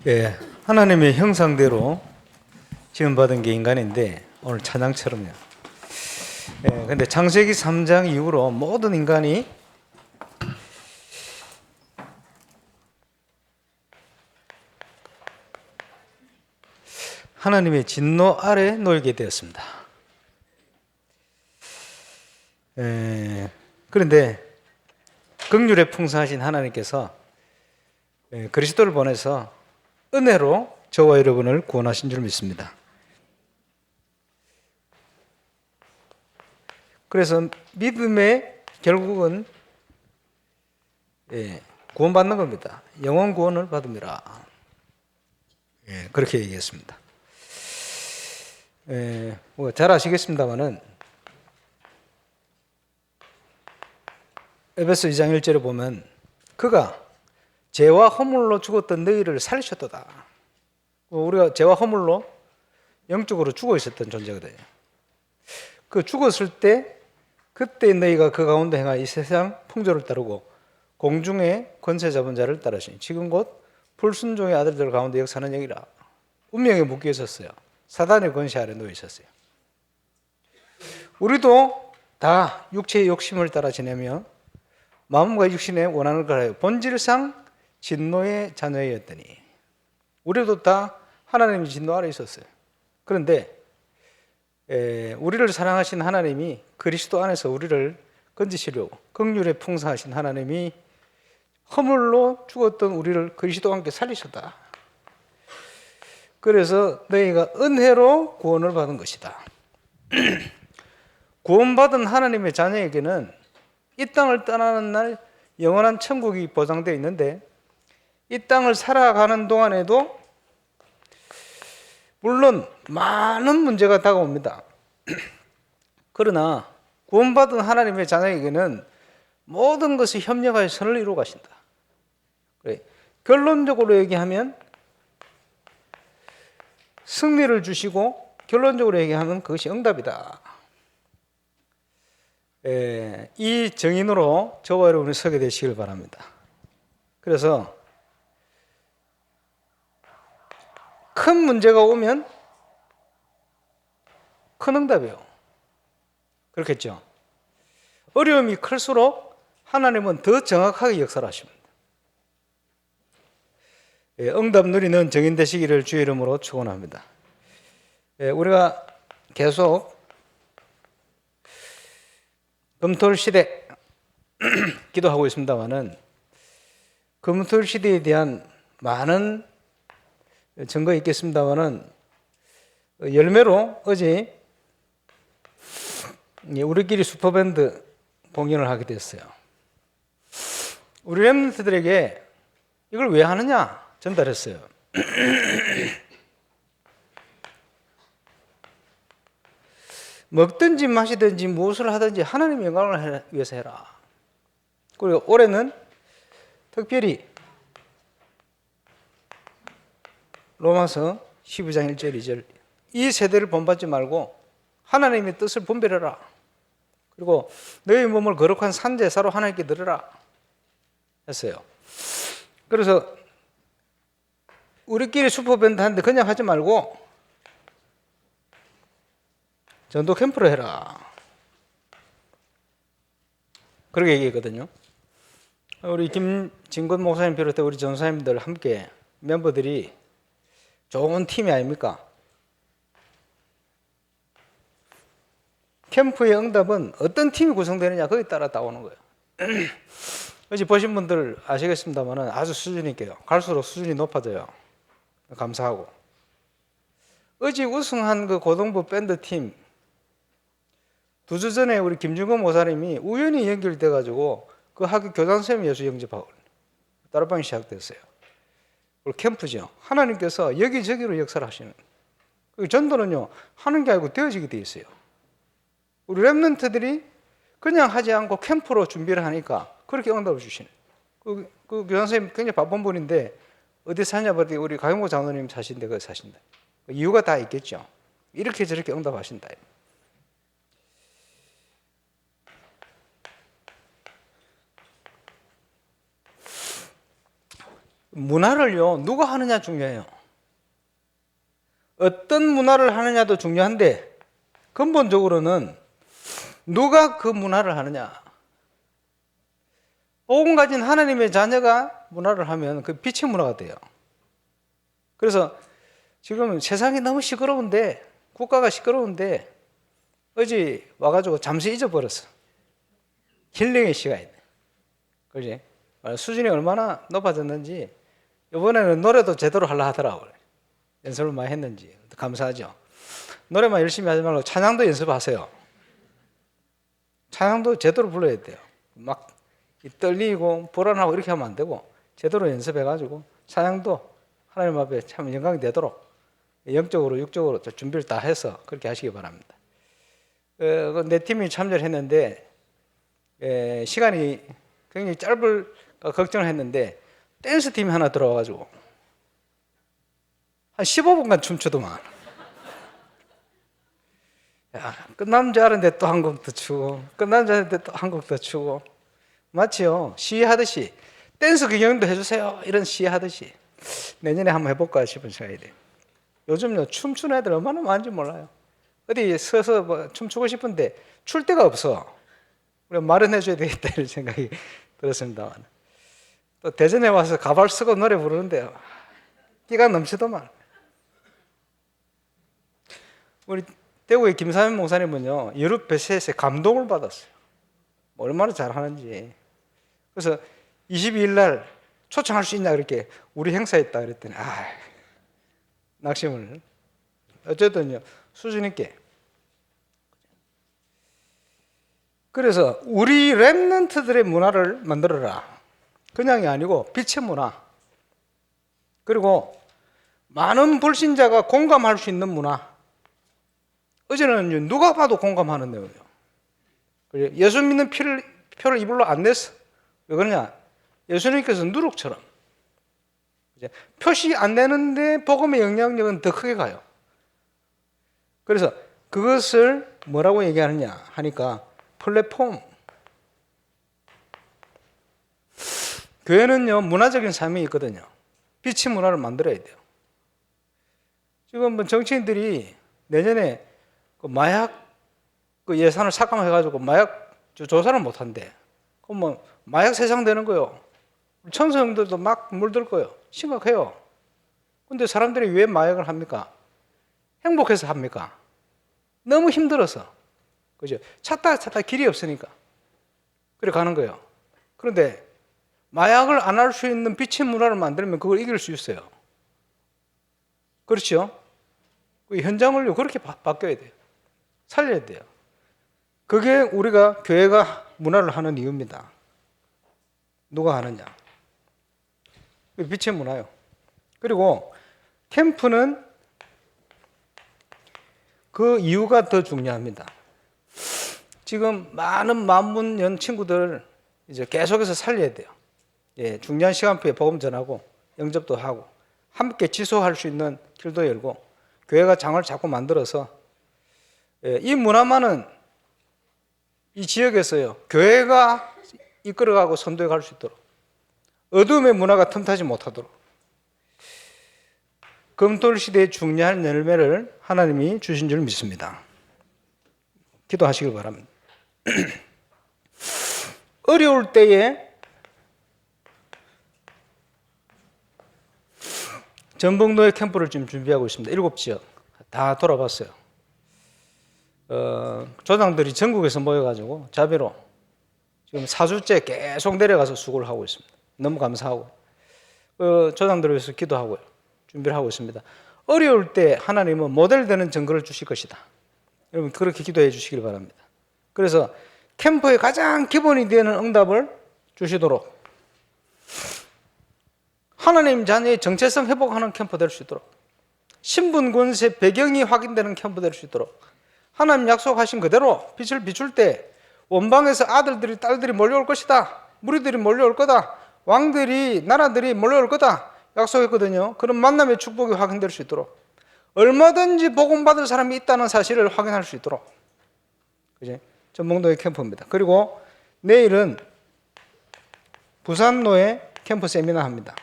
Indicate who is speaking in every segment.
Speaker 1: 예, 하나님의 형상대로 지음받은 게 인간인데 오늘 찬양처럼요. 예, 근데 창세기 3장 이후로 모든 인간이 하나님의 진노 아래 놓이게 되었습니다. 그런데 긍휼에 풍성하신 하나님께서 그리스도를 보내서 은혜로 저와 여러분을 구원하신 줄 믿습니다. 그래서 믿음의 결국은 구원받는 겁니다. 영원 구원을 받음이라. 그렇게 얘기했습니다. 잘 아시겠습니다만은 에베소 2장 1절에 보면 그가 죄와 허물로 죽었던 너희를 살리셨도다. 우리가 죄와 허물로 영적으로 죽어 있었던 존재거든요. 그 죽었을 때 그때 너희가 그 가운데 행한 이 세상 풍조를 따르고 공중의 권세 잡은 자를 따르시니 지금 곧 불순종의 아들들 가운데 역사하는 영이라. 운명에 묶여 있었어요. 사단의 권세 아래 놓여 있었어요. 우리도 다 육체의 욕심을 따라 지내며 마음과 육신의 원하는 걸 하여 본질상 진노의 자녀였더니 우리도 다 하나님의 진노 아래 있었어요. 그런데 우리를 사랑하신 하나님이 그리스도 안에서 우리를 건지시려고 긍휼에 풍성하신 하나님이 허물로 죽었던 우리를 그리스도와 함께 살리셨다. 그래서 너희가 은혜로 구원을 받은 것이다. 구원받은 하나님의 자녀에게는 이 땅을 떠나는 날 영원한 천국이 보장되어 있는데 이 땅을 살아가는 동안에도 물론 많은 문제가 다가옵니다. 그러나 구원받은 하나님의 자녀에게는 모든 것이 협력하여 선을 이루어 가신다. 결론적으로 얘기하면 승리를 주시고 결론적으로 얘기하면 그것이 응답이다. 이 정인으로 저와 여러분이 서게 되시길 바랍니다. 그래서 큰 문제가 오면 큰 응답이에요. 그렇겠죠? 어려움이 클수록 하나님은 더 정확하게 역사를 하십니다. 응답 누리는 정인 되시기를 주의 이름으로 축원합니다. 우리가 계속 금토일 시대 기도하고 있습니다만은 금토일 시대에 대한 많은 증거 있겠습니다만은 열매로 어제 우리끼리 슈퍼밴드 공연을 하게 됐어요. 우리 랩런트들에게 이걸 왜 하느냐 전달했어요. 먹든지 마시든지 무엇을 하든지 하나님의 영광을 위해서 해라. 그리고 올해는 특별히 로마서 12장 1절 2절 이 세대를 본받지 말고 하나님의 뜻을 분별해라. 그리고 너희 몸을 거룩한 산제사로 하나님께 드려라 했어요. 그래서 우리끼리 슈퍼밴드 하는데 그냥 하지 말고 전도 캠프를 해라. 그렇게 얘기했거든요. 우리 김진권 목사님 비롯해 우리 전사님들 함께 멤버들이 좋은 팀이 아닙니까? 캠프의 응답은 어떤 팀이 구성되느냐 거기에 따라 나오는 거예요. 어제 보신 분들 아시겠습니다만 아주 수준이 있게요. 갈수록 수준이 높아져요. 감사하고. 어제 우승한 그 고등부 밴드 팀 2주 전에 우리 김준건 목사님이 우연히 연결돼가지고 그 학교 교장선생님 예수 영접하고 따라방이 시작됐어요. 그리고 캠프죠. 하나님께서 여기저기로 역사를 하시는. 전도는요 하는 게 아니고 되어지게 돼 있어요. 우리 랩런트들이 그냥 하지 않고 캠프로 준비를 하니까 그렇게 응답을 주시는. 그 교장선생님 굉장히 바쁜 분인데 어디 사냐 봤더니 우리 강용호 장로님 사신데 거기 사신다. 이유가 다 있겠죠. 이렇게 저렇게 응답하신다. 문화를요, 누가 하느냐 중요해요. 어떤 문화를 하느냐도 중요한데 근본적으로는 누가 그 문화를 하느냐. 복음 가진 하나님의 자녀가 문화를 하면 그 빛의 문화가 돼요. 그래서 지금 세상이 너무 시끄러운데, 국가가 시끄러운데 어제 와가지고 잠시 잊어버렸어. 힐링의 시간이네. 그지? 수준이 얼마나 높아졌는지 이번에는 노래도 제대로 하려 하더라고요. 연습을 많이 했는지 감사하죠. 노래만 열심히 하지 말고 찬양도 연습하세요. 찬양도 제대로 불러야 돼요. 막 떨리고 불안하고 이렇게 하면 안 되고 제대로 연습해가지고 찬양도 하나님 앞에 참 영광이 되도록 영적으로 육적으로 준비를 다 해서 그렇게 하시기 바랍니다. 내 팀이 참여를 했는데 시간이 굉장히 짧을까 걱정을 했는데 댄스 팀이 하나 들어와가지고 한 15분간 춤추더만. 야, 끝난 줄 알았는데 또 한 곡 더 추고 끝난 줄 알았는데 또 한 곡 더 추고 마치요 시위하듯이 댄스 경연도 해주세요 이런 시위하듯이 내년에 한번 해볼까 싶은 생각이 돼요. 요즘요 춤추는 애들 얼마나 많은지 몰라요. 어디 서서 뭐 춤추고 싶은데 출 데가 없어. 우리가 마련해줘야 되겠다 이런 생각이 들었습니다만 또 대전에 와서 가발 쓰고 노래 부르는데 끼가 넘치더만. 우리 대구의 김사면 목사님은요 유럽 베셋에 감동을 받았어요. 얼마나 잘하는지. 그래서 22일 날 초청할 수 있냐 그렇게 우리 행사에 있다 그랬더니 낙심을. 어쨌든요 수준 있게. 그래서 우리 렘넌트들의 문화를 만들어라. 그냥이 아니고 빛의 문화. 그리고 많은 불신자가 공감할 수 있는 문화. 어제는 누가 봐도 공감하는 내용이에요. 예수 믿는 표를 이불로 안 냈어. 왜 그러냐? 예수님께서 누룩처럼 표시 안 내는데 복음의 영향력은 더 크게 가요. 그래서 그것을 뭐라고 얘기하느냐 하니까 플랫폼. 교회는요 문화적인 삶이 있거든요. 빛의 문화를 만들어야 돼요. 지금 뭐 정치인들이 내년에 그 마약 그 예산을 삭감해가지고 마약 조사를 못한대. 그럼 뭐 마약 세상 되는 거요. 청소년들도 막 물들 거예요. 심각해요. 근데 사람들이 왜 마약을 합니까? 행복해서 합니까? 너무 힘들어서. 그죠? 찾다 길이 없으니까. 그래 가는 거예요. 그런데 마약을 안 할 수 있는 빛의 문화를 만들면 그걸 이길 수 있어요. 그렇죠? 그 현장을 그렇게 바뀌어야 돼요. 살려야 돼요. 그게 우리가 교회가 문화를 하는 이유입니다. 누가 하느냐? 빛의 문화요. 그리고 캠프는 그 이유가 더 중요합니다. 지금 많은 만문연 친구들 이제 계속해서 살려야 돼요. 중요한 시간표에 복음 전하고 영접도 하고 함께 지속할 수 있는 길도 열고 교회가 장을 자꾸 만들어서 이 문화만은 이 지역에서요 교회가 이끌어가고 선도해 갈 수 있도록 어둠의 문화가 틈타지 못하도록 금토일 시대의 중요한 열매를 하나님이 주신 줄 믿습니다. 기도하시길 바랍니다. 어려울 때에 전북노예 캠프를 지금 준비하고 있습니다. 7지역 다 돌아봤어요. 조장들이 전국에서 모여가지고 자비로 지금 4주째 계속 내려가서 수고를 하고 있습니다. 너무 감사하고 조장들을 위해서 기도하고요. 준비를 하고 있습니다. 어려울 때 하나님은 모델되는 증거를 주실 것이다. 여러분 그렇게 기도해 주시길 바랍니다. 그래서 캠프의 가장 기본이 되는 응답을 주시도록 하나님 자녀의 정체성 회복하는 캠프 될 수 있도록 신분 권세 배경이 확인되는 캠프 될 수 있도록 하나님 약속하신 그대로 빛을 비출 때 원방에서 아들들이 딸들이 몰려올 것이다. 무리들이 몰려올 거다. 왕들이 나라들이 몰려올 거다. 약속했거든요. 그런 만남의 축복이 확인될 수 있도록 얼마든지 복음받을 사람이 있다는 사실을 확인할 수 있도록 그지? 전북노예 캠프입니다. 그리고 내일은 부산노예 캠프 세미나 합니다.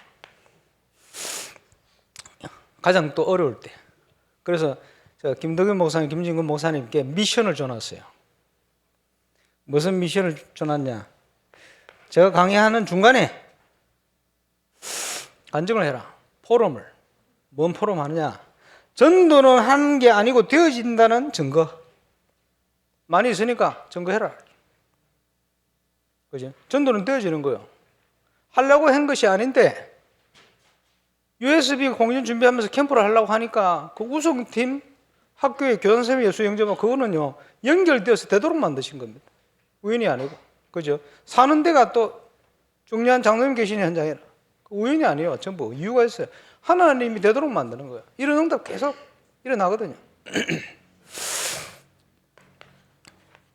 Speaker 1: 가장 또 어려울 때. 그래서 김덕윤 목사님, 김진근 목사님께 미션을 줘놨어요. 무슨 미션을 줘놨냐? 제가 강의하는 중간에 간증을 해라. 포럼을. 뭔 포럼 하느냐? 전도는 하는 게 아니고 되어진다는 증거. 많이 있으니까 증거해라. 그죠? 전도는 되어지는 거예요. 하려고 한 것이 아닌데, USB 공연 준비하면서 캠프를 하려고 하니까 그 우승팀 학교의 교단선생님 예수 영접은 그거는요, 연결되어서 되도록 만드신 겁니다. 우연이 아니고. 그죠? 사는 데가 또 중요한 장로님 계시는 현장이라. 우연이 아니에요. 전부 이유가 있어요. 하나님이 되도록 만드는 거예요. 이런 응답 계속 일어나거든요.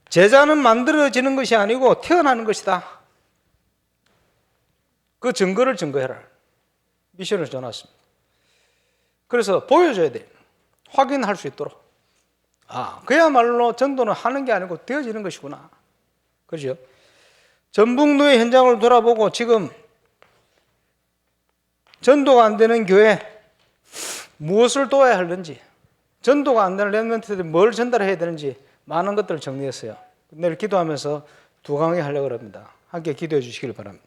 Speaker 1: 제자는 만들어지는 것이 아니고 태어나는 것이다. 그 증거를 증거해라. 미션을 줘놨습니다. 그래서 보여줘야 돼요. 확인할 수 있도록. 그야말로 전도는 하는 게 아니고 되어지는 것이구나. 그죠? 전북노예 현장을 돌아보고 지금 전도가 안 되는 교회 무엇을 도와야 하는지, 전도가 안 되는 렘넌트들이 뭘 전달해야 되는지 많은 것들을 정리했어요. 내일 기도하면서 2강의 하려고 합니다. 함께 기도해 주시길 바랍니다.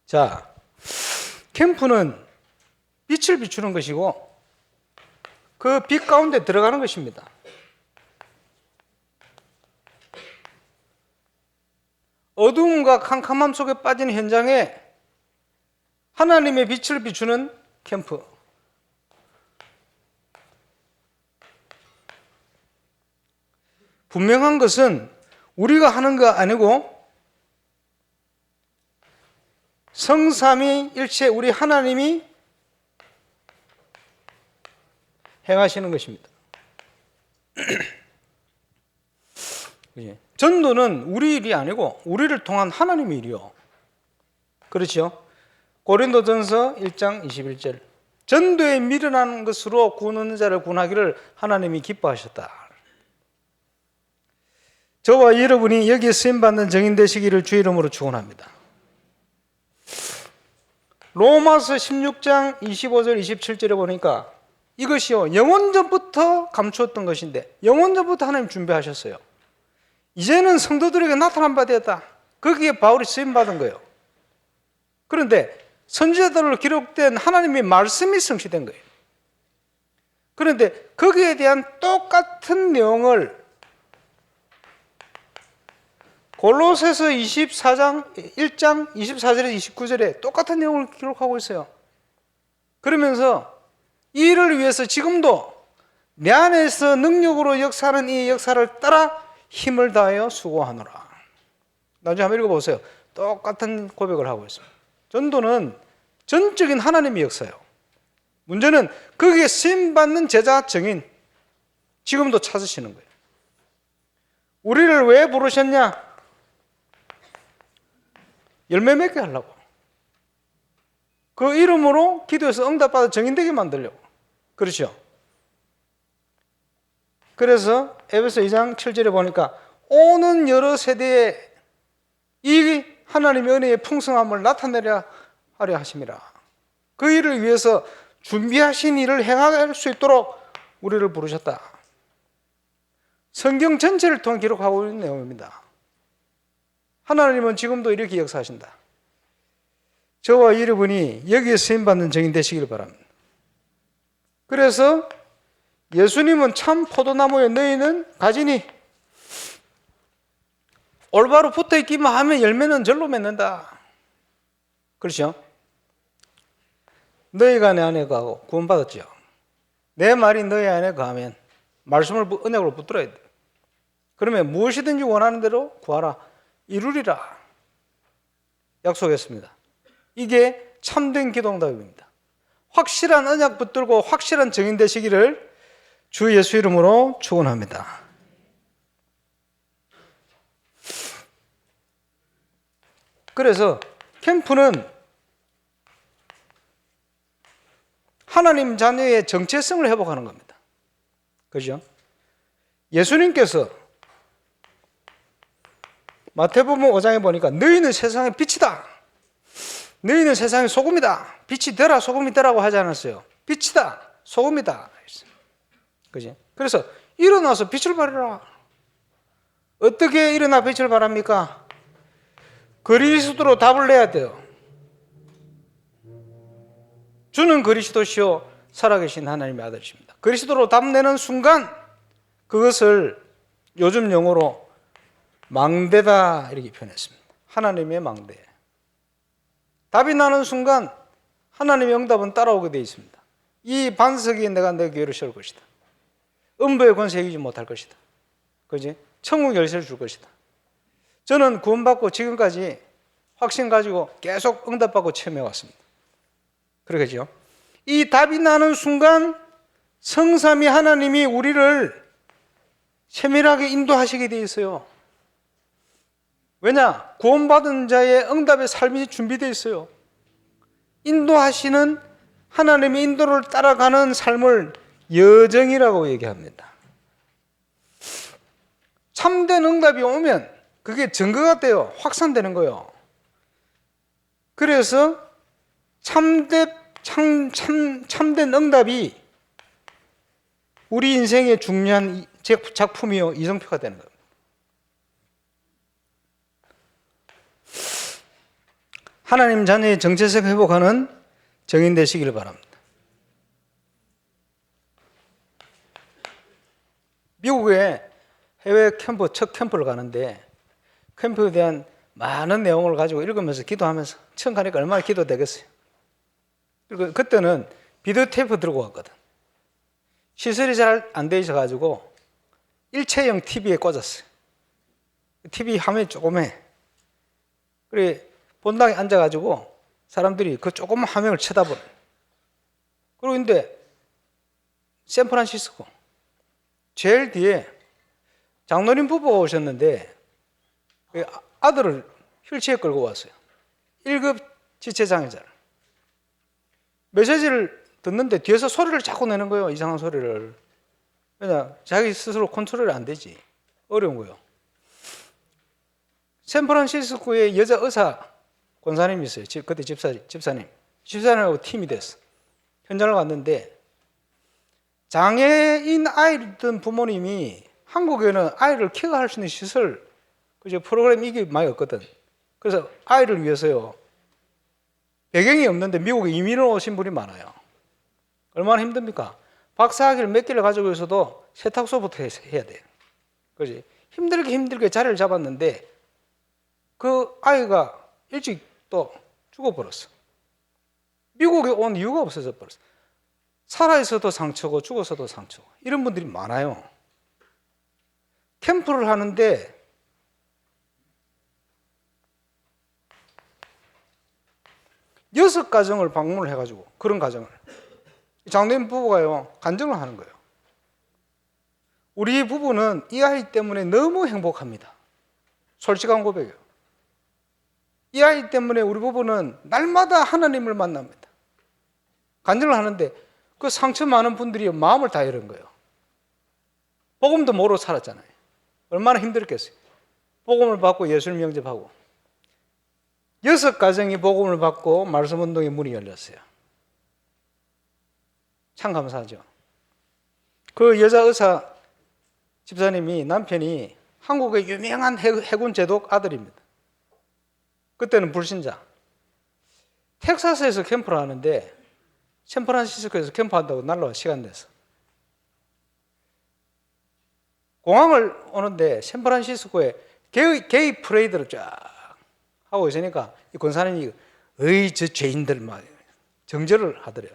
Speaker 1: 자, 캠프는 빛을 비추는 것이고 그 빛 가운데 들어가는 것입니다. 어두움과 캄캄함 속에 빠진 현장에 하나님의 빛을 비추는 캠프. 분명한 것은 우리가 하는 거 아니고 성삼위일체 우리 하나님이 행하시는 것입니다. 전도는 우리 일이 아니고 우리를 통한 하나님의 일이요. 그렇죠? 고린도전서 1장 21절. 전도에 미련한 것으로 구원하는 자를 구원하기를 하나님이 기뻐하셨다. 저와 여러분이 여기에 쓰임받는 증인 되시기를 주의 이름으로 축원합니다. 로마서 16장 25절 27절에 보니까 이것이요, 영원전부터 감추었던 것인데 영원전부터 하나님 준비하셨어요. 이제는 성도들에게 나타난 바 되었다. 거기에 바울이 쓰임받은 거예요. 그런데 선지자들로 기록된 하나님의 말씀이 성취된 거예요. 그런데 거기에 대한 똑같은 내용을 골로새서 24장 1장 24절에서 29절에 똑같은 내용을 기록하고 있어요. 그러면서 이를 위해서 지금도 내 안에서 능력으로 역사하는 이 역사를 따라 힘을 다하여 수고하노라. 나중에 한번 읽어보세요. 똑같은 고백을 하고 있습니다. 전도는 전적인 하나님의 역사예요. 문제는 거기에 쓰임받는 제자 증인, 지금도 찾으시는 거예요. 우리를 왜 부르셨냐? 열매 맺게 하려고. 그 이름으로 기도해서 응답받아 증인되게 만들려고. 그렇죠? 그래서 에베소 2장 7절에 보니까 오는 여러 세대에 이 하나님의 은혜의 풍성함을 나타내려 하려 하심이라. 그 일을 위해서 준비하신 일을 행할 수 있도록 우리를 부르셨다. 성경 전체를 통해 기록하고 있는 내용입니다. 하나님은 지금도 이렇게 역사하신다. 저와 여러분이 여기에 쓰임받는 증인 되시길 바랍니다. 그래서 예수님은 참 포도나무에 너희는 가지니 올바로 붙어있기만 하면 열매는 절로 맺는다. 그렇죠? 너희가 내 안에 거하고 구원받았죠. 내 말이 너희 안에 거하면 말씀을 은혜로 붙들어야 돼. 그러면 무엇이든지 원하는 대로 구하라. 이루리라. 약속했습니다. 이게 참된 기도응답입니다. 확실한 언약 붙들고 확실한 증인 되시기를 주 예수 이름으로 축원합니다. 그래서 캠프는 하나님 자녀의 정체성을 회복하는 겁니다. 그죠? 예수님께서 마태복음 5장에 보니까 너희는 세상의 빛이다. 너희는 세상의 소금이다. 빛이 되라 소금이 되라고 하지 않았어요. 빛이다 소금이다. 그지? 그래서 일어나서 빛을 발하라. 어떻게 일어나 빛을 발합니까? 그리스도로 답을 내야 돼요. 주는 그리스도시요 살아계신 하나님의 아들이십니다. 그리스도로 답 내는 순간 그것을 요즘 용어로 망대다 이렇게 표현했습니다. 하나님의 망대. 답이 나는 순간 하나님의 응답은 따라오게 되어 있습니다. 이 반석이 내가 내 교회를 세울 것이다. 음부의 권세 이기지 못할 것이다. 그지? 천국 열쇠를 줄 것이다. 저는 구원받고 지금까지 확신 가지고 계속 응답받고 체험해 왔습니다. 그러겠죠? 이 답이 나는 순간 성삼위 하나님이 우리를 세밀하게 인도하시게 되어 있어요. 왜냐? 구원받은 자의 응답의 삶이 준비되어 있어요. 인도하시는 하나님의 인도를 따라가는 삶을 여정이라고 얘기합니다. 참된 응답이 오면 그게 증거가 돼요. 확산되는 거예요. 그래서 참된 응답이 우리 인생의 중요한 작품이요 이정표가 되는 겁니다. 하나님 자녀의 정체성 회복하는 정인 되시기를 바랍니다. 미국에 해외 캠프, 첫 캠프를 가는데 캠프에 대한 많은 내용을 가지고 읽으면서 기도하면서 처음 가니까 얼마나 기도되겠어요. 그리고 그때는 비디오 테이프 들고 갔거든. 시설이 잘 안 돼 있어가지고 일체형 TV에 꽂았어요. TV 화면이 조그매. 그래 본당에 앉아가지고 사람들이 그 조그만 화면을 쳐다보네. 그리고 근데 샌프란시스코 제일 뒤에 장로님 부부가 오셨는데 아들을 휠체어에 끌고 왔어요. 1급 지체장애자를. 메시지를 듣는데 뒤에서 소리를 자꾸 내는 거예요. 이상한 소리를. 왜냐? 자기 스스로 컨트롤이 안 되지. 어려운 거예요. 샌프란시스코에 여자 의사 권사님이 있어요. 그때 집사님. 집사님하고 팀이 됐어. 현장을 갔는데 장애인 아이를 둔 부모님이 한국에는 아이를 케어할 수 있는 시설, 그죠? 프로그램이 이게 많이 없거든. 그래서 아이를 위해서요. 배경이 없는데 미국에 이민을 오신 분이 많아요. 얼마나 힘듭니까? 박사학위를 몇 개를 가지고 있어도 세탁소부터 해야 돼요. 그지? 힘들게 자리를 잡았는데 그 아이가 일찍 또 죽어버렸어. 미국에 온 이유가 없어져 버렸어. 살아있어도 상처고 죽어서도 상처고 이런 분들이 많아요. 캠프를 하는데 여섯 가정을 방문을 해가지고 그런 가정을 장로님 부부가요 간증을 하는 거예요. 우리 부부는 이 아이 때문에 너무 행복합니다. 솔직한 고백이에요. 이 아이 때문에 우리 부부는 날마다 하나님을 만납니다. 간증을 하는데 그 상처 많은 분들이 마음을 다 잃은 거예요. 복음도 모르고 살았잖아요. 얼마나 힘들었겠어요. 복음을 받고 예수를 영접하고 여섯 가정이 복음을 받고 말씀 운동의 문이 열렸어요. 참 감사하죠. 그 여자 의사 집사님이 남편이 한국의 유명한 해군 제독 아들입니다. 그때는 불신자. 텍사스에서 캠프를 하는데 샌프란시스코에서 캠프한다고 날라와 시간 내서 공항을 오는데 샌프란시스코에 게이 프레이드를 쫙 하고 있으니까 이 권사님이 저 죄인들 막 정죄를 하더래요.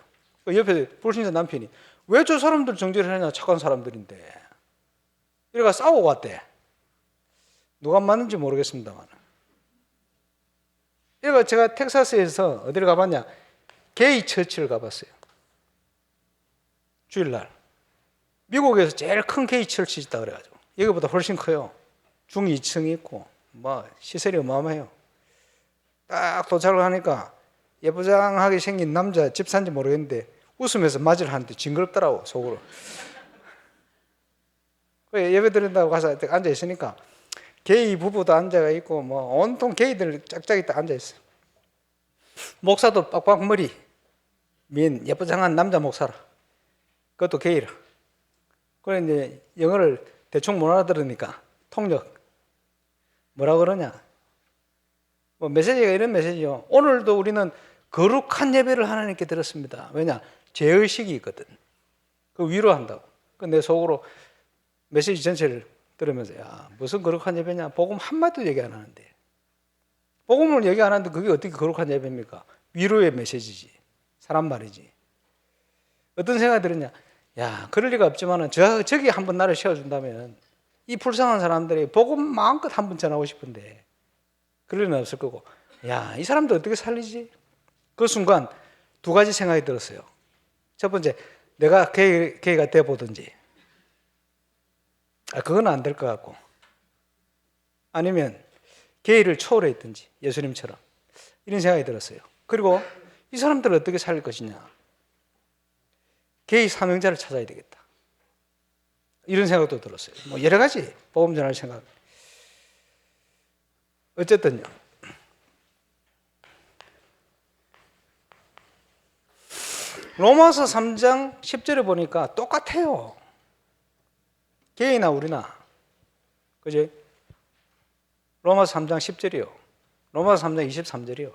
Speaker 1: 옆에 불신자 남편이 왜 저 사람들 정죄를 하냐 착한 사람들인데 이래가 싸우고 왔대. 누가 맞는지 모르겠습니다만 이래가 제가 텍사스에서 어디를 가봤냐 게이 처치를 가봤어요. 주일날 미국에서 제일 큰 게이 처치 있다 그래가지고 여기보다 훨씬 커요. 중 2층이 있고 뭐 시설이 어마어마해요. 딱 도착을 하니까 예쁘장하게 생긴 남자 집사인지 모르겠는데 웃으면서 맞이를 하는데 징그럽더라고 속으로. 예배 드린다고 가서 앉아 있으니까 게이 부부도 앉아 있고 뭐 온통 게이들 짝짝이 딱 앉아 있어요. 목사도 빡빡머리, 예쁘장한 남자 목사라. 그것도 게이라. 그래 이제 영어를 대충 못 알아들으니까 통역. 뭐라 그러냐? 뭐 메시지가 이런 메시지요. 오늘도 우리는 거룩한 예배를 하나님께 드렸습니다. 왜냐? 죄의식이 있거든. 그 위로한다고. 그 내 속으로 메시지 전체를 들으면서 야 무슨 거룩한 예배냐? 복음 한마디도 얘기 안 하는데. 복음을 얘기 안 하는데 그게 어떻게 거룩한 예배입니까? 위로의 메시지지. 사람 말이지. 어떤 생각이 들었냐? 야 그럴 리가 없지만은 저기 한번 나를 세워준다면 이 불쌍한 사람들이 복음 마음껏 한번 전하고 싶은데 그럴 리는 없을 거고 야 이 사람들 어떻게 살리지? 그 순간 두 가지 생각이 들었어요. 첫 번째 내가 게이가 돼보든지 그건 안 될 것 같고 아니면 게이를 초월했든지 예수님처럼 이런 생각이 들었어요. 그리고 이 사람들을 어떻게 살릴 것이냐? 게이 사명자를 찾아야 되겠다. 이런 생각도 들었어요. 뭐 여러 가지 복음 전할 생각. 어쨌든요. 로마서 3장 10절에 보니까 똑같아요. 게이나 우리나. 그지? 로마서 3장 10절이요. 로마서 3장 23절이요.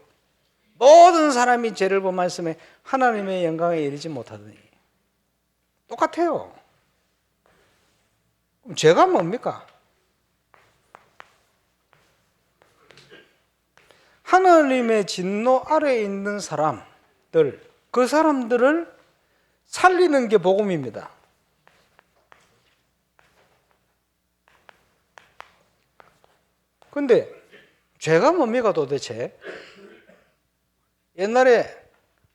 Speaker 1: 모든 사람이 죄를 범하였음에 하나님의 영광에 이르지 못하더니. 똑같아요. 그럼 죄가 뭡니까? 하나님의 진노 아래에 있는 사람들, 그 사람들을 살리는 게 복음입니다. 근데 죄가 뭡니까 도대체? 옛날에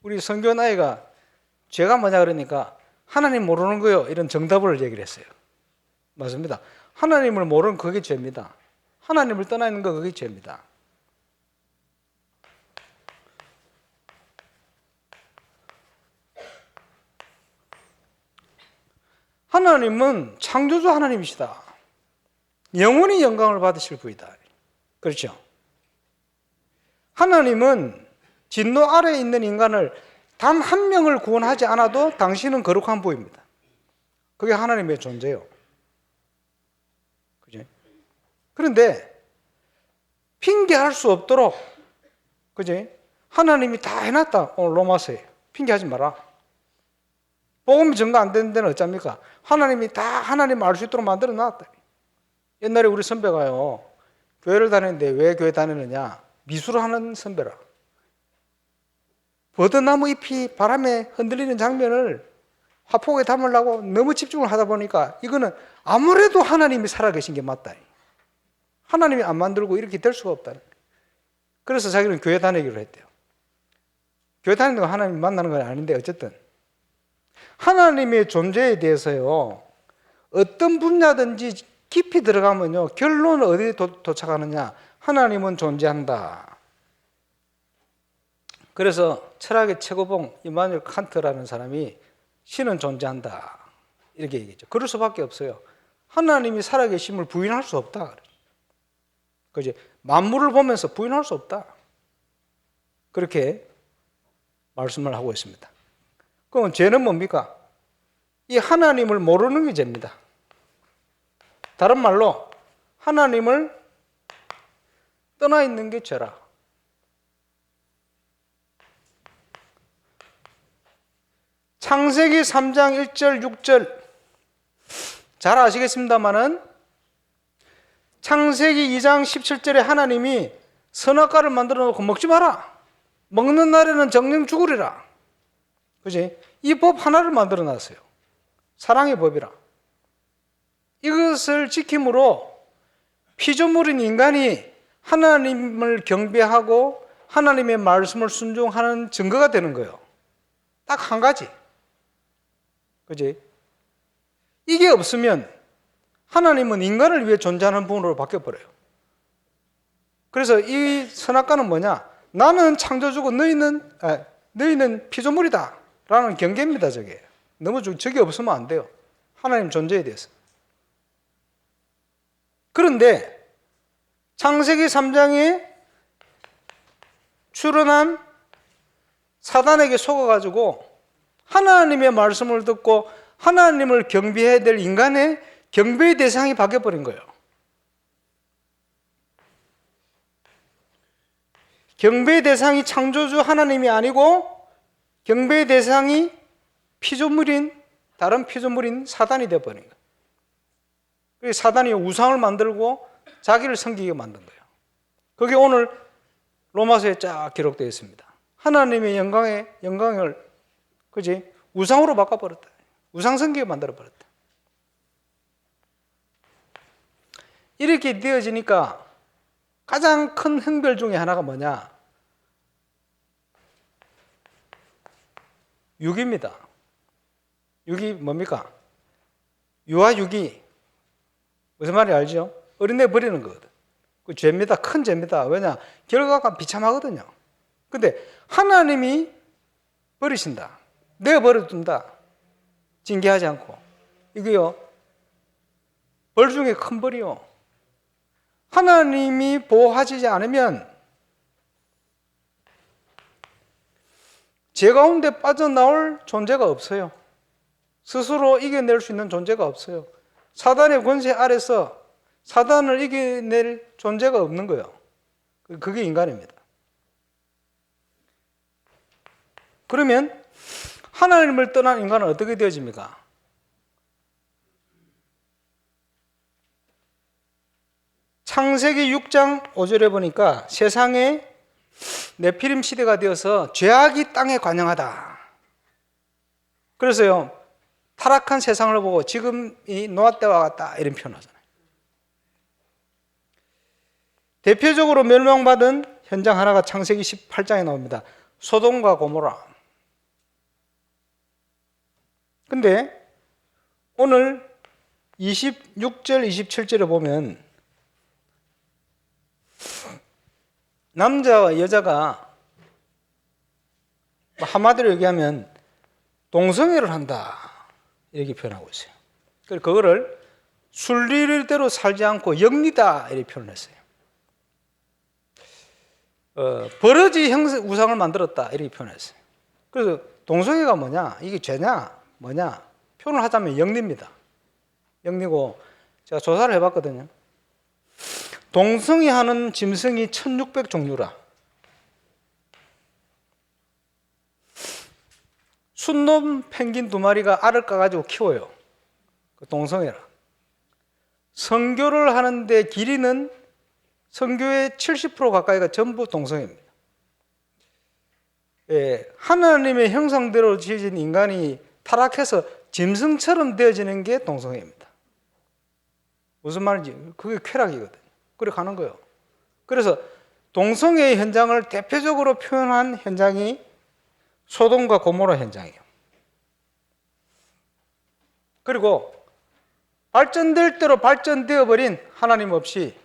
Speaker 1: 우리 선교 아이가 죄가 뭐냐 그러니까 하나님 모르는 거요 이런 정답을 얘기를 했어요. 맞습니다. 하나님을 모르는 그게 죄입니다. 하나님을 떠나 있는 거 그게 죄입니다. 하나님은 창조주 하나님이시다. 영원히 영광을 받으실 분이다. 그렇죠? 하나님은 진노 아래에 있는 인간을 단 한 명을 구원하지 않아도 당신은 거룩한 분입니다. 그게 하나님의 존재예요. 그죠? 그런데 핑계할 수 없도록 그죠? 하나님이 다 해놨다. 오늘 로마서에 핑계하지 마라. 복음이 증거 안 되는 데는 어쩝니까? 하나님이 다 하나님 알 수 있도록 만들어 놨다. 옛날에 우리 선배가요. 교회를 다니는데 왜 교회 다니느냐? 미술을 하는 선배라. 버드나무 잎이 바람에 흔들리는 장면을 화폭에 담으려고 너무 집중을 하다 보니까 이거는 아무래도 하나님이 살아계신 게 맞다. 하나님이 안 만들고 이렇게 될 수가 없다. 그래서 자기는 교회 다니기로 했대요. 교회 다니는 건 하나님 만나는 건 아닌데 어쨌든 하나님의 존재에 대해서요. 어떤 분야든지 깊이 들어가면요. 결론은 어디에 도착하느냐? 하나님은 존재한다. 그래서 철학의 최고봉 이마누엘 칸트라는 사람이 신은 존재한다. 이렇게 얘기했죠. 그럴 수밖에 없어요. 하나님이 살아계심을 부인할 수 없다. 그지? 만물을 보면서 부인할 수 없다. 그렇게 말씀을 하고 있습니다. 그럼 죄는 뭡니까? 이 하나님을 모르는 게 죄입니다. 다른 말로 하나님을 떠나 있는 게 죄라. 창세기 3장 1절 6절 잘 아시겠습니다마는 창세기 2장 17절에 하나님이 선악과를 만들어 놓고 먹지 마라. 먹는 날에는 정령 죽으리라. 그지? 이 법 하나를 만들어 놨어요. 사랑의 법이라. 이것을 지킴으로 피조물인 인간이 하나님을 경배하고 하나님의 말씀을 순종하는 증거가 되는 거예요. 딱 한 가지. 그지? 이게 없으면 하나님은 인간을 위해 존재하는 분으로 바뀌어버려요. 그래서 이 선악과는 뭐냐? 나는 창조주고 너희는 피조물이다. 라는 경계입니다, 저게. 너무 저게 없으면 안 돼요. 하나님 존재에 대해서. 그런데 창세기 3장에 출현한 사단에게 속아가지고 하나님의 말씀을 듣고 하나님을 경배해야 될 인간의 경배의 대상이 바뀌어버린 거예요. 경배의 대상이 창조주 하나님이 아니고 경배의 대상이 다른 피조물인 사단이 되어버린 거예요. 그래서 사단이 우상을 만들고 자기를 섬기게 만든 거예요. 그게 오늘 로마서에 쫙 기록되어 있습니다. 하나님의 영광을 우상으로 바꿔버렸다. 우상 섬기게 만들어버렸다. 이렇게 되어지니까 가장 큰 형벌 중에 하나가 뭐냐? 유기입니다. 유기 뭡니까? 유아유기. 무슨 말인지 알죠? 어린애 버리는 거거든. 그 죄입니다. 큰 죄입니다. 왜냐? 결과가 비참하거든요. 근데 하나님이 버리신다. 내가 버려둔다. 징계하지 않고. 이게요, 벌 중에 큰 벌이요. 하나님이 보호하지 않으면 죄 가운데 빠져나올 존재가 없어요. 스스로 이겨낼 수 있는 존재가 없어요. 사단의 권세 아래서 사단을 이겨낼 존재가 없는 거예요. 그게 인간입니다. 그러면 하나님을 떠난 인간은 어떻게 되어집니까? 창세기 6장 5절에 보니까 세상에 네피림 시대가 되어서 죄악이 땅에 관영하다. 그래서요, 타락한 세상을 보고 지금이 노아 때와 같다 이런 표현하잖아요. 대표적으로 멸망받은 현장 하나가 창세기 18장에 나옵니다. 소돔과 고모라. 근데 오늘 26절, 27절에 보면 남자와 여자가 한마디로 얘기하면 동성애를 한다 이렇게 표현하고 있어요. 그래서 그거를 순리대로 살지 않고 영리다 이렇게 표현했어요. 버러지 우상을 만들었다 이렇게 표현했어요. 그래서 동성애가 뭐냐? 이게 죄냐? 뭐냐? 표현을 하자면 영리입니다. 영리고 제가 조사를 해봤거든요. 동성애하는 짐승이 1600종류라. 순놈 펭귄 2마리가 알을 까가지고 키워요. 그 동성애라. 선교를 하는데 길이는 선교의 70% 가까이가 전부 동성애입니다. 하나님의 형상대로 지어진 인간이 타락해서 짐승처럼 되어지는 게 동성애입니다. 무슨 말인지 그게 쾌락이거든요. 그래 가는 거예요. 그래서 동성애의 현장을 대표적으로 표현한 현장이 소돔과 고모라 현장이에요. 그리고 발전될 대로 발전되어 버린 하나님 없이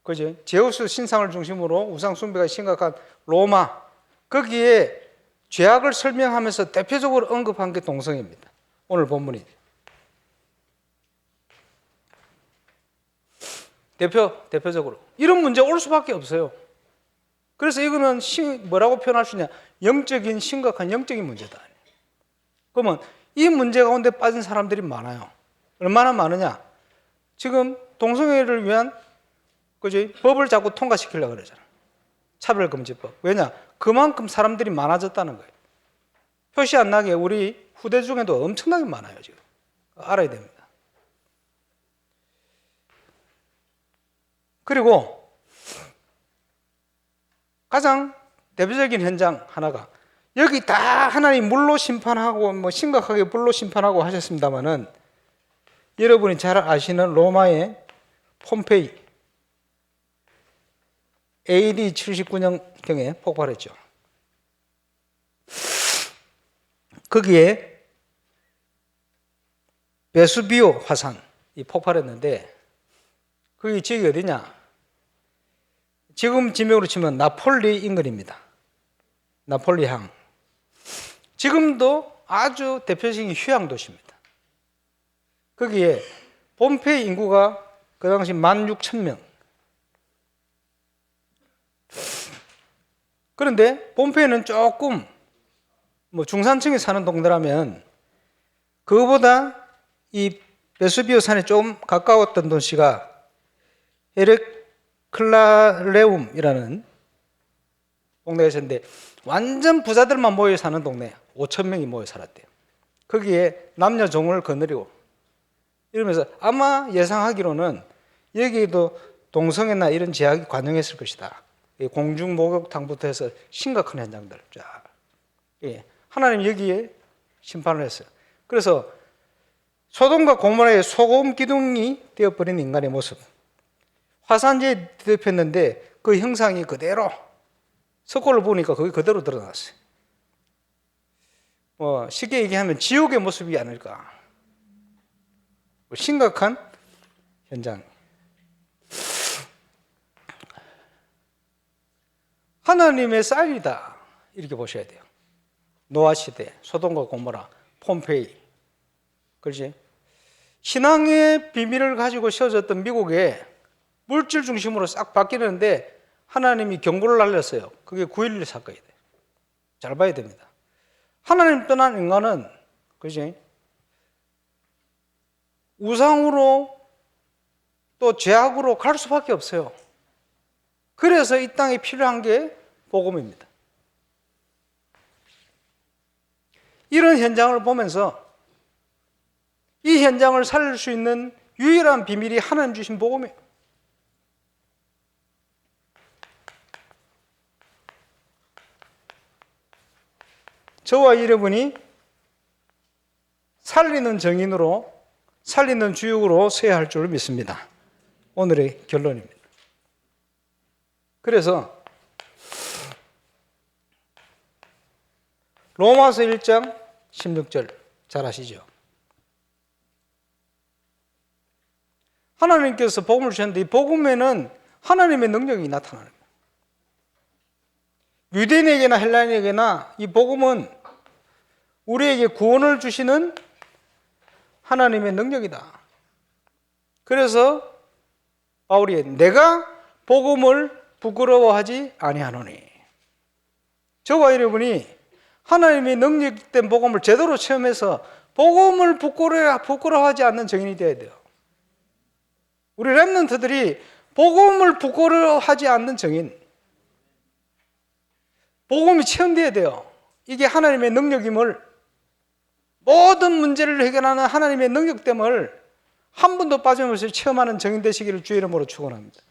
Speaker 1: 그죠? 제우스 신상을 중심으로 우상 숭배가 심각한 로마, 거기에 죄악을 설명하면서 대표적으로 언급한 게 동성애입니다. 오늘 본문이. 대표적으로. 이런 문제 올 수밖에 없어요. 그래서 이거는 뭐라고 표현할 수 있냐? 영적인, 심각한 영적인 문제다. 그러면 이 문제 가운데 빠진 사람들이 많아요. 얼마나 많으냐? 지금 동성애를 위한 그지? 법을 자꾸 통과시키려고 그러잖아요. 차별금지법. 왜냐? 그만큼 사람들이 많아졌다는 거예요. 표시 안 나게 우리 후대 중에도 엄청나게 많아요, 지금. 알아야 됩니다. 그리고 가장 대표적인 현장 하나가 여기 다 하나님 물로 심판하고 뭐 심각하게 물로 심판하고 하셨습니다만은 여러분이 잘 아시는 로마의 폼페이 AD 79년경에 폭발했죠. 거기에 베수비오 화산이 폭발했는데 그게 지역이 어디냐? 지금 지명으로 치면 나폴리 인근입니다. 나폴리항. 지금도 아주 대표적인 휴양 도시입니다. 거기에 폼페이 인구가 그 당시 16,000명. 그런데 폼페이는 조금 뭐 중산층이 사는 동네라면 그거보다 이 베수비오 산에 좀 가까웠던 도시가 에르클라레움이라는 동네가 있었는데 완전 부자들만 모여 사는 동네, 5천 명이 모여 살았대요. 거기에 남녀 종을 거느리고 이러면서 아마 예상하기로는 여기에도 동성애나 이런 제약이 관영했을 것이다. 공중 목욕탕부터 해서 심각한 현장들 쫙. 하나님 여기에 심판을 했어요. 그래서 소돔과 고모라의 소금 기둥이 되어버린 인간의 모습. 화산재에 뒤덮였는데 그 형상이 그대로 석고를 보니까 그게 그대로 드러났어요. 쉽게 얘기하면 지옥의 모습이 아닐까. 심각한 현장. 하나님의 쌀이다 이렇게 보셔야 돼요. 노아 시대, 소돔과 고모라, 폼페이, 그렇지? 신앙의 비밀을 가지고 세워졌던 미국에 물질 중심으로 싹 바뀌는데 하나님이 경고를 날렸어요. 그게 9.11 사건이 돼요. 잘 봐야 됩니다. 하나님 떠난 인간은, 그렇지? 우상으로 또 죄악으로 갈 수밖에 없어요. 그래서 이 땅에 필요한 게 복음입니다. 이런 현장을 보면서 이 현장을 살릴 수 있는 유일한 비밀이 하나님 주신 복음이에요. 저와 여러분이 살리는 정인으로, 살리는 주역으로 서야 할 줄 믿습니다. 오늘의 결론입니다. 그래서 로마서 1장 16절 잘 아시죠? 하나님께서 복음을 주셨는데 이 복음에는 하나님의 능력이 나타나는 거예요. 유대인에게나 헬라인에게나 이 복음은 우리에게 구원을 주시는 하나님의 능력이다. 그래서 바울이 내가 복음을 부끄러워하지 아니하노니. 저와 여러분이 하나님의 능력된 복음을 제대로 체험해서 복음을 부끄러워하지 않는 증인이 되어야 돼요. 우리 렘넌트들이 복음을 부끄러워하지 않는 증인, 복음이 체험되어야 돼요. 이게 하나님의 능력임을, 모든 문제를 해결하는 하나님의 능력됨을 한 번도 빠짐없이 체험하는 증인 되시기를 주의 이름으로 축원합니다.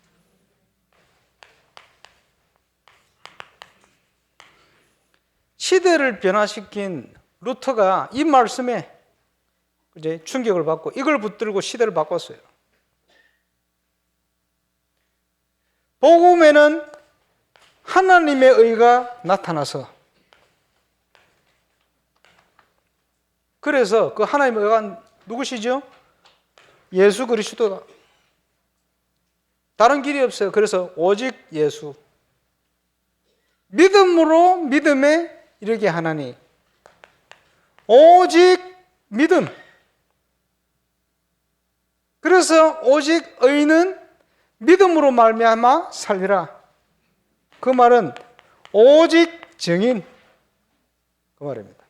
Speaker 1: 시대를 변화시킨 루터가 이 말씀에 이제 충격을 받고 이걸 붙들고 시대를 바꿨어요. 복음에는 하나님의 의가 나타나서, 그래서 그 하나님의 의가 누구시죠? 예수 그리스도다. 다른 길이 없어요. 그래서 오직 예수. 믿음으로 믿음에 이르게 하나니. 오직 믿음. 그래서 오직 의는 믿음으로 말미암아 살리라. 그 말은 오직 증인, 그 말입니다.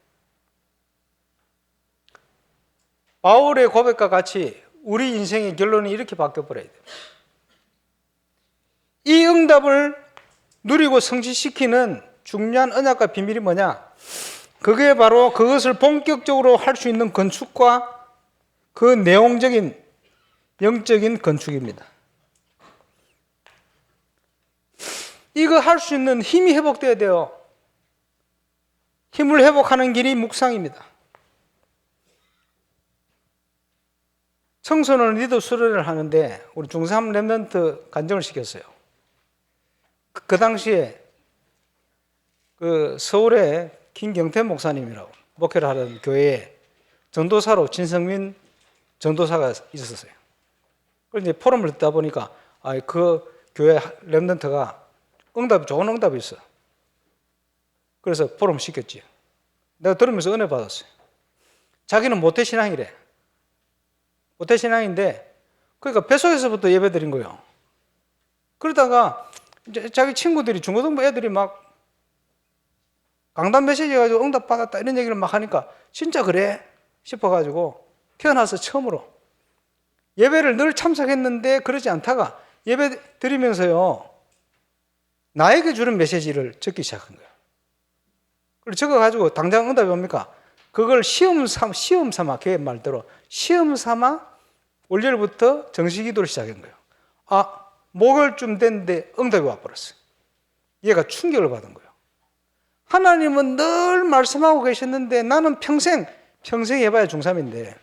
Speaker 1: 바울의 고백과 같이 우리 인생의 결론이 이렇게 바뀌어버려야 돼요. 이 응답을 누리고 성취시키는 중요한 언약과 비밀이 뭐냐? 그게 바로 그것을 본격적으로 할 수 있는 건축과 그 내용적인 영적인 건축입니다. 이거 할 수 있는 힘이 회복돼야 돼요. 힘을 회복하는 길이 묵상입니다. 청소년 리더 수련을 하는데 우리 중3 렘넌트 간증을 시켰어요. 그 당시에 그 서울에 김경태 목사님이라고 목회를 하는 교회에 전도사로 진성민 전도사가 있었어요. 그래서 이제 포럼을 듣다 보니까 그 교회 렘넌트가 좋은 응답이 있어. 그래서 포럼 시켰지. 내가 들으면서 은혜 받았어요. 자기는 모태신앙이래. 모태신앙인데, 그러니까 뱃속에서부터 예배 드린 거예요. 그러다가 이제 자기 친구들이 중고등부 애들이 막 강단 메시지 가지고 응답 받았다 이런 얘기를 막 하니까 진짜 그래 싶어가지고 태어나서 처음으로 예배를 늘 참석했는데 그러지 않다가 예배 드리면서요 나에게 주는 메시지를 적기 시작한 거예요. 그리고 적어가지고 당장 응답이 옵니까? 그걸 시험 삼아 걔 말대로 시험 삼아 월요일부터 정식 기도를 시작한 거예요. 아, 목요일쯤 됐는데 응답이 와버렸어요. 얘가 충격을 받은 거예요. 하나님은 늘 말씀하고 계셨는데 나는 평생 해봐야 중3인데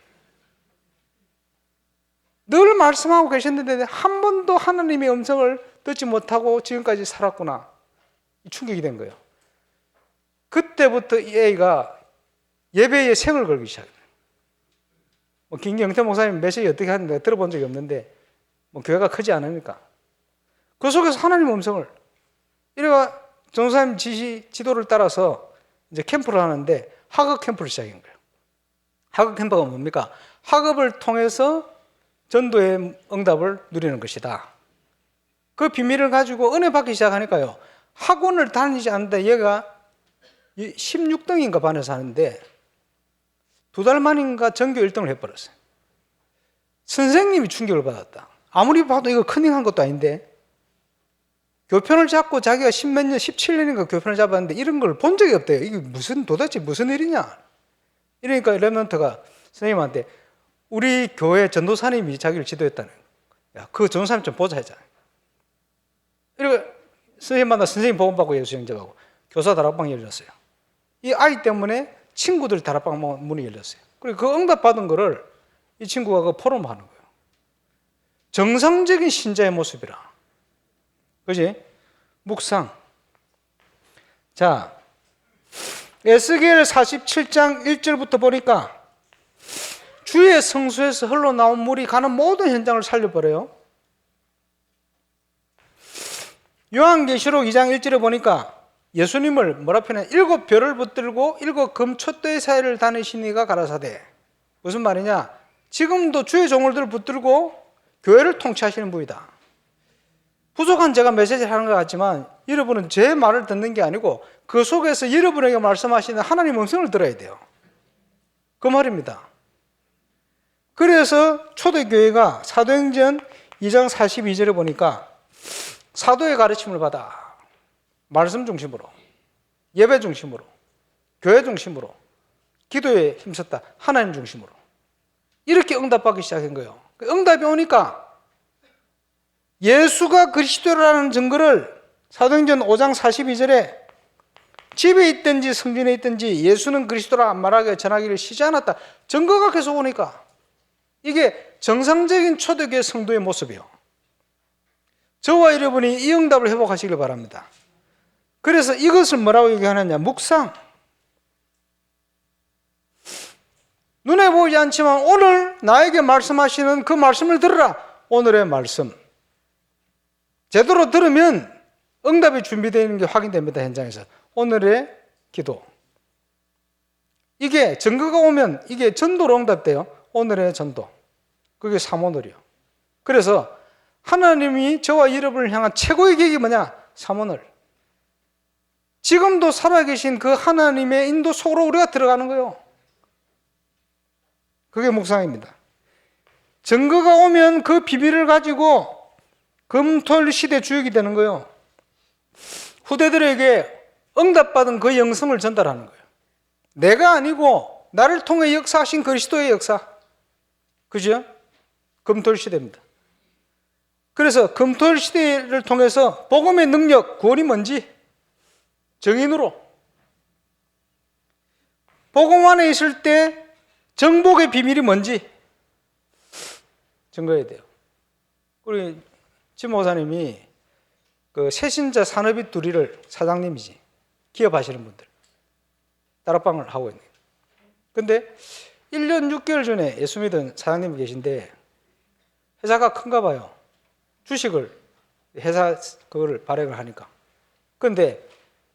Speaker 1: 늘 말씀하고 계셨는데 한 번도 하나님의 음성을 듣지 못하고 지금까지 살았구나. 충격이 된 거예요. 그때부터 이 애가 예배에 생을 걸기 시작해요. 김경태 목사님 메시지 어떻게 하는데 들어본 적이 없는데 교회가 크지 않으니까 그 속에서 하나님의 음성을 이래가 전도사님 지도를 따라서 이제 캠프를 하는데 학업 캠프를 시작한 거예요. 학업 캠프가 뭡니까? 학업을 통해서 전도의 응답을 누리는 것이다. 그 비밀을 가지고 은혜 받기 시작하니까요. 학원을 다니지 않는데 얘가 16등인가 반에서 하는데 2달 만인가 전교 1등을 해버렸어요. 선생님이 충격을 받았다. 아무리 봐도 이거 커닝한 것도 아닌데 교편을 잡고 자기가 17년인가 교편을 잡았는데 이런 걸 본 적이 없대요. 이게 도대체 무슨 일이냐. 이러니까 랩런트가 선생님한테 우리 교회 전도사님이 자기를 지도했다는 거야. 그 전도사님 좀 보자 했잖아요. 이러니까 선생님마다 선생님 보험받고 예수 영접하고 교사 다락방이 열렸어요. 이 아이 때문에 친구들 다락방 문이 열렸어요. 그리고 그 응답 받은 거를 이 친구가 그 포럼하는 거예요. 정상적인 신자의 모습이라. 그지? 묵상. 자, 에스겔 47장 1절부터 보니까 주의 성소에서 흘러나온 물이 가는 모든 현장을 살려버려요. 요한계시록 2장 1절에 보니까 예수님을 뭐라 표현해? 7별을 붙들고 7 금촛대 사이를 다니시니가 가라사대. 무슨 말이냐? 지금도 주의 종들을 붙들고 교회를 통치하시는 분이다. 부족한 제가 메시지를 하는 것 같지만 여러분은 제 말을 듣는 게 아니고 그 속에서 여러분에게 말씀하시는 하나님의 음성을 들어야 돼요. 그 말입니다. 그래서 초대교회가 사도행전 2장 42절에 보니까 사도의 가르침을 받아 말씀 중심으로, 예배 중심으로, 교회 중심으로, 기도에 힘썼다. 하나님 중심으로. 이렇게 응답받기 시작한 거예요. 응답이 오니까 예수가 그리스도라는 증거를 사도행전 5장 42절에 집에 있든지 성전에 있든지 예수는 그리스도라 말하게 전하기를 쉬지 않았다. 증거가 계속 오니까 이게 정상적인 초대교회 성도의 모습이에요. 저와 여러분이 이 응답을 회복하시길 바랍니다. 그래서 이것을 뭐라고 얘기하느냐? 묵상. 눈에 보이지 않지만 오늘 나에게 말씀하시는 그 말씀을 들으라. 오늘의 말씀. 제대로 들으면 응답이 준비되어 있는 게 확인됩니다. 현장에서. 오늘의 기도. 이게 증거가 오면 이게 전도로 응답돼요. 오늘의 전도. 그게 삼오늘이요. 그래서 하나님이 저와 여러분을 향한 최고의 계획이 뭐냐? 삼오늘. 지금도 살아계신 그 하나님의 인도 속으로 우리가 들어가는 거예요. 그게 묵상입니다. 증거가 오면 그 비밀을 가지고 금토일 시대 주역이 되는 거예요. 후대들에게 응답받은 그 영성을 전달하는 거예요. 내가 아니고 나를 통해 역사하신 그리스도의 역사. 그죠? 금토일 시대입니다. 그래서 금토일 시대를 통해서 복음의 능력, 구원이 뭔지 정인으로 복음 안에 있을 때 정복의 비밀이 뭔지 증거해야 돼요. 우리 진 목사님이 그 새신자 산업이 둘이를 사장님이지 기업하시는 분들 다락방을 하고 있네요. 근데 1년 6개월 전에 예수 믿은 사장님이 계신데 회사가 큰가 봐요. 주식을 회사 그거를 발행을 하니까. 근데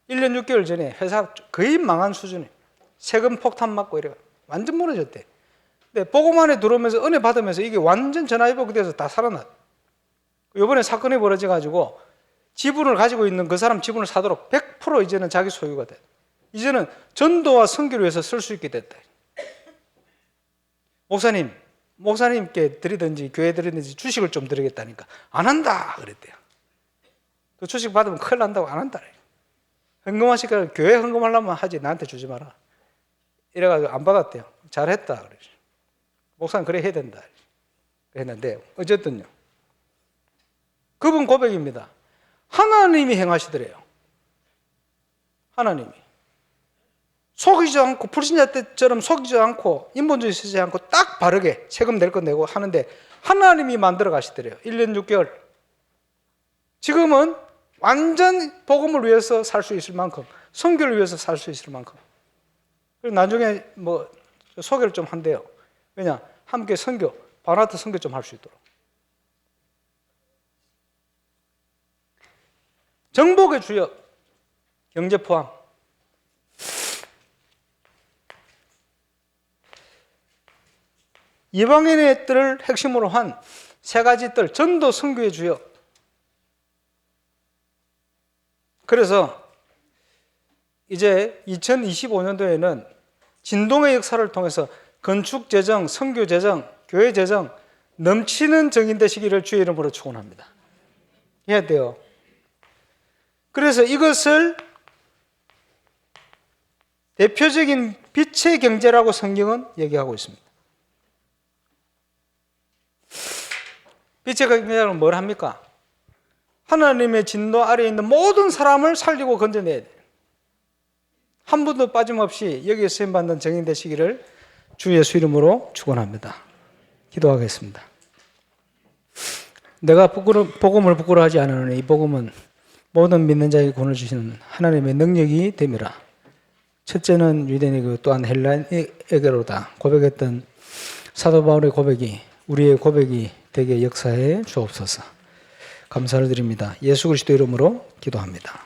Speaker 1: 1년 6개월 전에 회사 거의 망한 수준에 세금 폭탄 맞고 이래 완전 무너졌대. 근데 복음 안에 들어오면서 은혜 받으면서 이게 완전 전화위복이 돼서 다 살아났. 이번에 사건이 벌어져가지고 지분을 가지고 있는 그 사람 지분을 사도록 100% 이제는 자기 소유가 돼. 이제는 전도와 선교를 위해서 쓸 수 있게 됐다. 목사님께 드리든지 교회 드리든지 주식을 좀 드리겠다니까 안 한다 그랬대요. 또 주식 받으면 큰일 난다고 안 한다. 헌금하시니까 교회 헌금하려면 하지 나한테 주지 마라. 이래가지고 안 받았대요. 잘했다 그래. 목사님 그래 해야 된다. 했는데 어쨌든요. 그분 고백입니다. 하나님이 행하시더래요. 하나님이. 속이지 않고 불신자 때처럼 속이지 않고 인본주의 쓰지 않고 딱 바르게 세금 낼 거 내고 하는데 하나님이 만들어 가시더래요. 1년 6개월. 지금은 완전 복음을 위해서 살 수 있을 만큼 선교를 위해서 살 수 있을 만큼. 그리고 나중에 뭐 소개를 좀 한대요. 왜냐? 함께 선교, 바나트 선교 좀 할 수 있도록. 정복의 주역, 경제 포함. 이방인의 뜰을 핵심으로 한 세 가지 뜰, 전도 선교의 주역. 그래서 이제 2025년도에는 진동의 역사를 통해서 건축 재정, 선교 재정, 교회 재정 넘치는 정인 되시기를 주의 이름으로 축원합니다. 해야 돼요. 그래서 이것을 대표적인 빛의 경제라고 성경은 얘기하고 있습니다. 빛의 경제는 뭘 합니까? 하나님의 진노 아래에 있는 모든 사람을 살리고 건져내야 돼요. 한 분도 빠짐없이 여기에 쓰임받는 정인 되시기를 주 예수 이름으로 축원합니다. 기도하겠습니다. 내가 복음을 부끄러워하지 않으니 이 복음은 모든 믿는 자에게 구원을 주시는 하나님의 능력이 됨이라. 첫째는 유대인이고 또한 헬라인에게로다 고백했던 사도 바울의 고백이 우리의 고백이 되게 역사해 주옵소서. 감사를 드립니다. 예수 그리스도 이름으로 기도합니다.